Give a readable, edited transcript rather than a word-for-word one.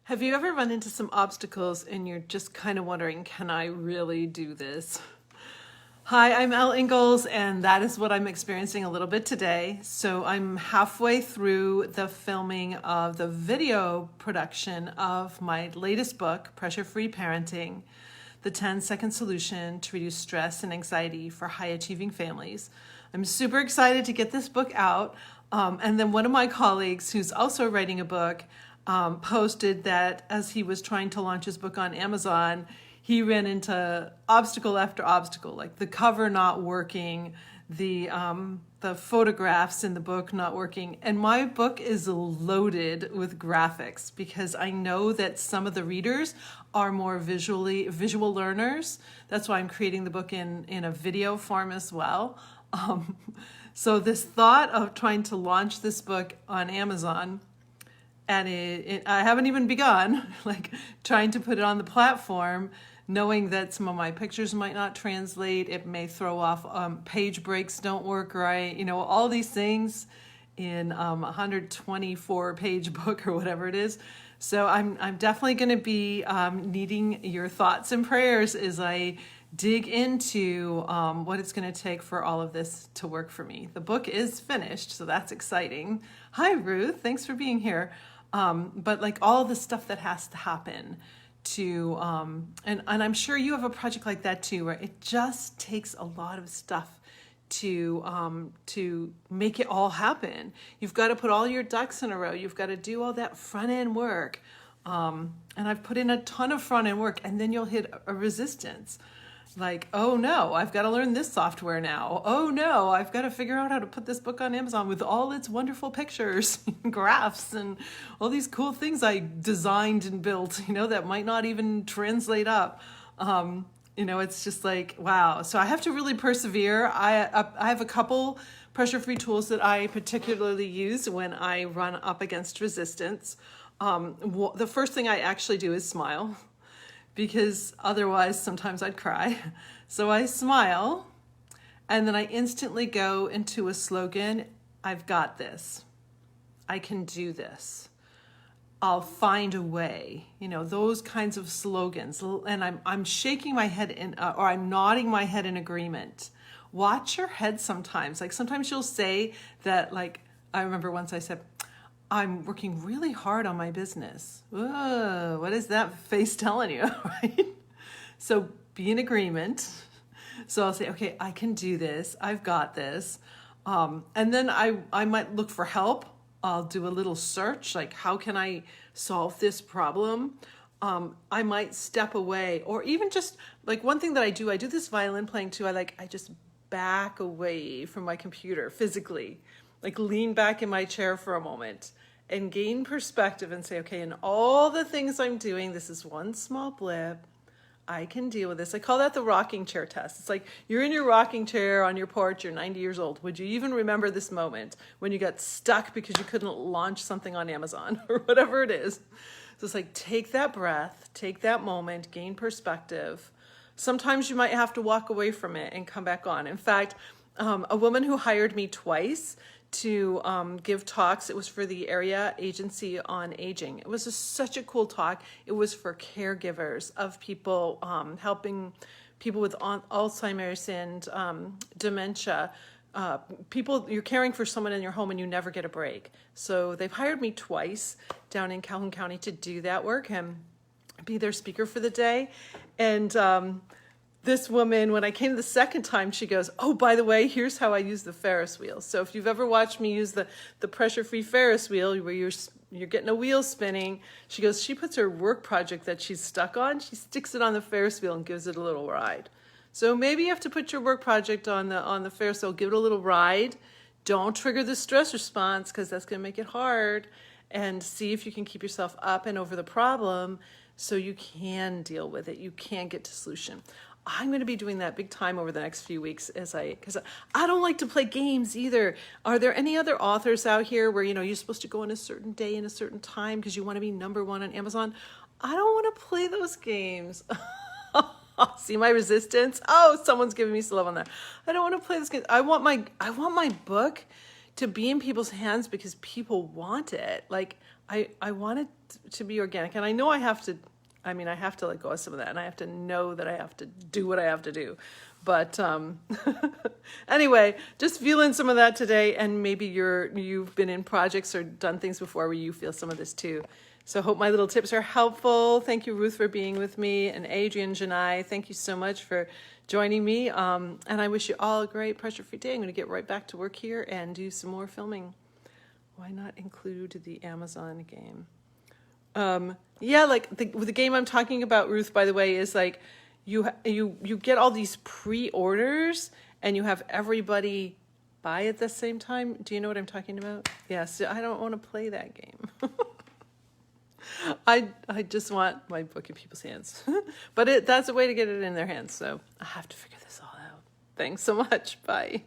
Have you ever run into some obstacles and you're just kind of wondering, can I really do this? Hi, I'm Elle Ingalls, and that is what I'm experiencing a little bit today. So I'm halfway through the filming of the video production of my latest book, Pressure-Free Parenting, the 10-second solution to reduce stress and anxiety for high-achieving families. I'm super excited to get this book out. And then one of my colleagues, who's also writing a book, posted that as he was trying to launch his book on Amazon, he ran into obstacle after obstacle, like the cover not working, the photographs in the book not working. And my book is loaded with graphics because I know that some of the readers are more visual learners. That's why I'm creating the book in a video form as well. So this thought of trying to launch this book on Amazon, and I haven't even begun, like trying to put it on the platform, knowing that some of my pictures might not translate, it may throw off, page breaks don't work right, all these things in a 124-page book or whatever it is. So I'm definitely going to be needing your thoughts and prayers as I dig into what it's going to take for all of this to work for me. The book is finished, so that's exciting. Hi, Ruth. Thanks for being here. But like all the stuff that has to happen to, and I'm sure you have a project like that too, where it just takes a lot of stuff to make it all happen. You've got to put all your ducks in a row. You've got to do all that front end work. And I've put in a ton of front end work, and then you'll hit a resistance. Like, oh no, I've got to learn this software now. Oh no, I've got to figure out how to put this book on Amazon with all its wonderful pictures and graphs and all these cool things I designed and built, that might not even translate up. It's just like, wow. So I have to really persevere. I have a couple pressure-free tools that I particularly use when I run up against resistance. The first thing I actually do is smile, because otherwise sometimes I'd cry. So I smile, and then I instantly go into a slogan. I've got this. I can do this. I'll find a way. Those kinds of slogans. And I'm shaking my head or I'm nodding my head in agreement. Watch your head sometimes. Like sometimes you'll say that, like, I remember once I said, I'm working really hard on my business. Whoa, what is that face telling you, right? So be in agreement. So I'll say, okay, I can do this. I've got this. And then I might look for help. I'll do a little search, like how can I solve this problem? I might step away, or even just like one thing that I do this violin playing too. I just back away from my computer physically. Like lean back in my chair for a moment and gain perspective and say, okay, in all the things I'm doing, this is one small blip. I can deal with this. I call that the rocking chair test. It's like you're in your rocking chair on your porch, you're 90 years old. Would you even remember this moment when you got stuck because you couldn't launch something on Amazon or whatever it is? So it's like, take that breath, take that moment, gain perspective. Sometimes you might have to walk away from it and come back on. In fact, a woman who hired me twice to give talks. It was for the Area Agency on Aging. It was such a cool talk. It was for caregivers of people, helping people with Alzheimer's and dementia. You're caring for someone in your home and you never get a break. So they've hired me twice down in Calhoun County to do that work and be their speaker for the day. And this woman, when I came the second time, she goes, oh, by the way, here's how I use the Ferris wheel. So if you've ever watched me use the pressure-free Ferris wheel where you're getting a wheel spinning, she goes, she puts her work project that she's stuck on, she sticks it on the Ferris wheel and gives it a little ride. So maybe you have to put your work project on the Ferris wheel, give it a little ride. Don't trigger the stress response because that's going to make it hard. And see if you can keep yourself up and over the problem so you can deal with it. You can get to solution. I'm going to be doing that big time over the next few weeks because I don't like to play games either. Are there any other authors out here where, you're supposed to go on a certain day and a certain time because you want to be number one on Amazon? I don't want to play those games. See my resistance? Oh, someone's giving me some love on that. I don't want to play this game. I want my book to be in people's hands because people want it. Like, I want it to be organic, and I know I have to. I mean, I have to let go of some of that, and I have to know that I have to do what I have to do. But anyway, just feeling some of that today, and maybe you've been in projects or done things before where you feel some of this too. So hope my little tips are helpful. Thank you, Ruth, for being with me, and Adrian, Janai, thank you so much for joining me. And I wish you all a great pressure-free day. I'm going to get right back to work here and do some more filming. Why not include the Amazon game? Yeah, like the game I'm talking about, Ruth, by the way, is like you get all these pre-orders and you have everybody buy at the same time. Do you know what I'm talking about? Yes, I don't want to play that game. I just want my book in people's hands. But that's a way to get it in their hands, so I have to figure this all out. Thanks so much. Bye.